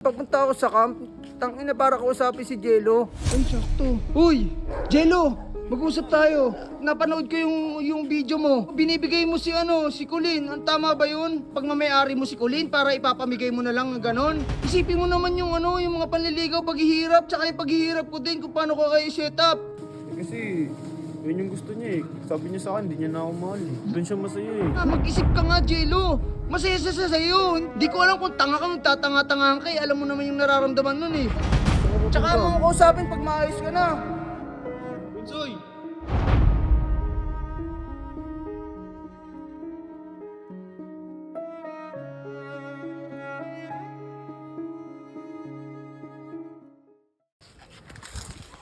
Pagpunta ako sa camp, tangina para kausapin si Jello. Ay, sakto. Uy, Jello, mag-usap tayo. Napanood ko yung video mo. Binibigay mo si si Colin. Ang tama ba yun? Pag mamayari mo si Colin para ipapamigay mo na lang ng ganon. Isipin mo naman yung yung mga panliligaw, paghihirap, tsaka yung paghihirap ko din kung paano ko kayo set up. Kasi yun yung gusto niya eh. Sabi niya sa akin, hindi niya na ako mahal eh. Doon siya masaya eh. Mag-isip ka nga, Jello. Masaya sa sa'yo. Hindi ko alam kung tanga ka, magtatanga-tangahan ka. Alam mo naman yung nararamdaman nun eh. Tsaka mo ako kausapin pag maayos ka na. Bunsoy!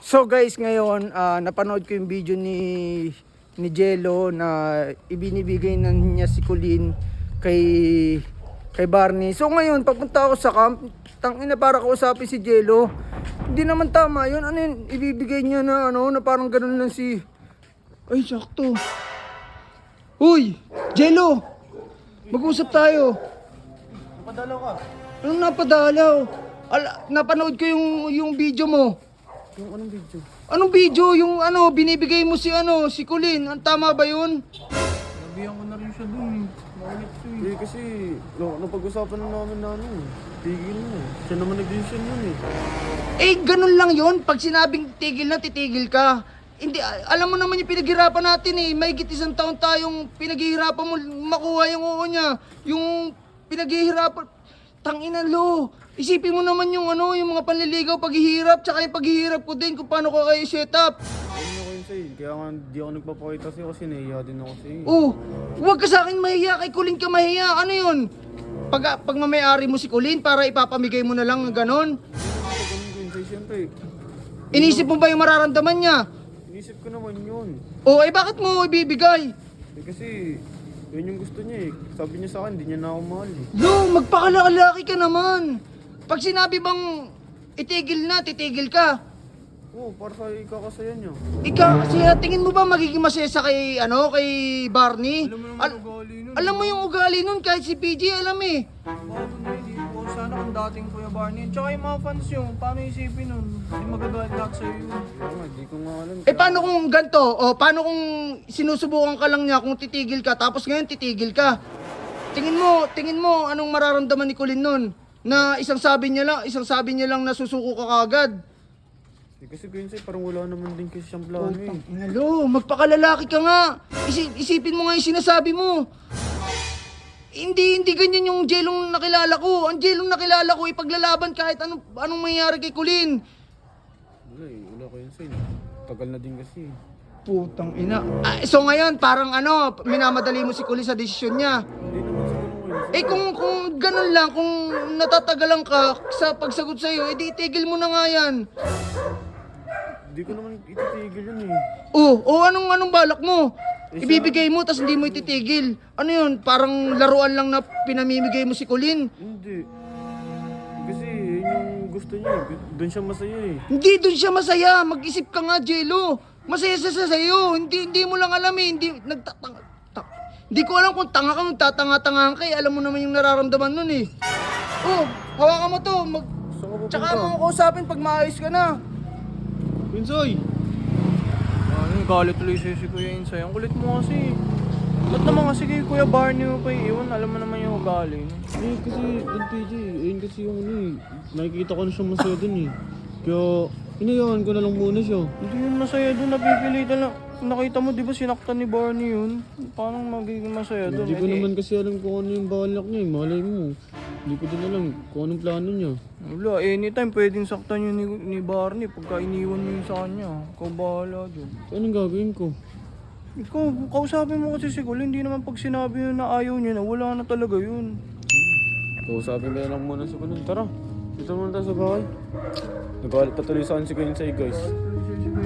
So guys, ngayon napanood ko yung video ni Jello na ibinibigay na niya si Colin kay Barney. So ngayon, pagpunta ako sa camp, tangina para kausapin si Jello. Hindi naman tama yun. Ano yun? Ibibigay niya na na parang ganun lang si... Ay, sakto. Uy, Jello! Mag-usap tayo. Napadalaw ka. Anong napadalaw? Napanood ko yung video mo. Yung anong video? Anong video? Yung binibigay mo si Colin. Ang tama ba yun? Nabihan ko na rin siya dun eh. Makulit siya eh. Kasi napag-usapan na namin na tigil mo. Siya naman nag-decision yun eh. Eh, ganun lang yun. Pag sinabing tigil na, titigil ka. Hindi, alam mo naman yung pinaghirapan natin eh. Mahigit 1 taon tayong pinaghihirapan mo makuha yung niya. Yung pinaghihirapan... Tangina lo. Isipin mo naman yung yung mga panliligaw, paghihirap, tsaka yung paghihirap ko din kung paano ko kayo set up. Ayun ako yun sa'yo. Kaya nga di ako nagpapakita sa'yo kasi nahiya din ako sa'yo. Oh, huwag ka sa akin mahiya. Kay Colin ka mahiya. Ano yun? Pag mamayari mo si Colin para ipapamigay mo na lang ng ganon. Ganun ko yun sa'yo siyempre. Inisip mo ba yung mararamdaman niya? Inisip ko naman yun. Oh, eh bakit mo ibibigay? Kasi yun yung gusto niya eh. Sabi niya sa akin, hindi niya na ako mahal eh. No, magpakalalaki ka naman. Pag sinabi bang itigil na, titigil ka. Oo, para sa ikakasaya niya. Kasi tingin mo ba magiging masaya sa kay Barney? Alam mo yung ugali nun. Alam mo yung ugali nun, kahit si PG alam eh. Paano na hindi ko sana kung dating Kuya Barney. Tsaka yung mga fans yung, paano isipin nun? Hindi magagalit lahat sa'yo yun. Kaya nga, di ko nga alam. Eh paano kung ganito? O paano kung sinusubukan ka lang niya kung titigil ka tapos ngayon titigil ka? Tingin mo anong mararamdaman ni Colin nun? Na isang sabi niya lang na susuko ka kagad. Kasi Quincy, parang wala naman din kasi siyang plano eh. Hello, magpakalalaki ka nga. Isipin mo nga yung sinasabi mo. Hindi ganyan yung Jellong nakilala ko. Ang Jellong nakilala ko, ipaglalaban kahit anong mangyari kay Colin. Wala ko yun sa'yo. Tagal na din kasi. Putang ina. So ngayon, parang minamadali mo si Colin sa desisyon niya. Hindi naman sa ganun ko yun. Eh kung ganun lang, kung natatagalan ka sa pagsagot sa'yo, edi itigil mo na nga yan. Hindi ko naman ititigil yun eh. Anong balak mo? Ibibigay mo, tas hindi mo ititigil. Ano yun? Parang laruan lang na pinamimigay mo si Colin. Hindi. Kasi yun yung gusto niya eh. Doon siya masaya eh. Hindi doon siya masaya. Mag-isip ka nga, Jello. Masaya siya sa'yo. Hindi mo lang alam eh. Hindi ko alam kung tanga ka, magtatanga-tangahan ka eh. Alam mo naman yung nararamdaman nun eh. Oh, hawakan mo to. Saan ka pupunta? Tsaka mo ako kausapin pag maayos ka na. Pinsoy! Ano, galit tuloy sa'yo si Kuya Insay. Ang kulit mo kasi. Ba't naman kasi kay Kuya Barney mo pa iiwan? Alam mo naman yung ugali. Eh, kasi doon PJ, ayun kasi yung nakikita ko na siya masaya doon eh. Kaya, inayaan ko na lang muna siya. Hindi yun masaya doon, napipilitan lang. Nakita mo, di ba sinaktan ni Barney yun? Paano magiging masaya doon? Hindi ko naman kasi alam kung ano yung balak niya eh. Malay mo. Hindi ko din alam kung anong plano niya. Wala, anytime pwedeng saktan yun ni Barney pagka iniwan mo yun sa kanya. Ikaw bahala dyan. Anong gagawin ko? Ikaw, kausapin mo kasi si Colin, hindi naman pag sinabi yun na ayaw niya na, wala na talaga yun. Kausapin ko na lang muna sa kanun. Tara, dito muna tayo sa bahay. Nagalit pa tuloy sa akin si Quincy guys. Sige,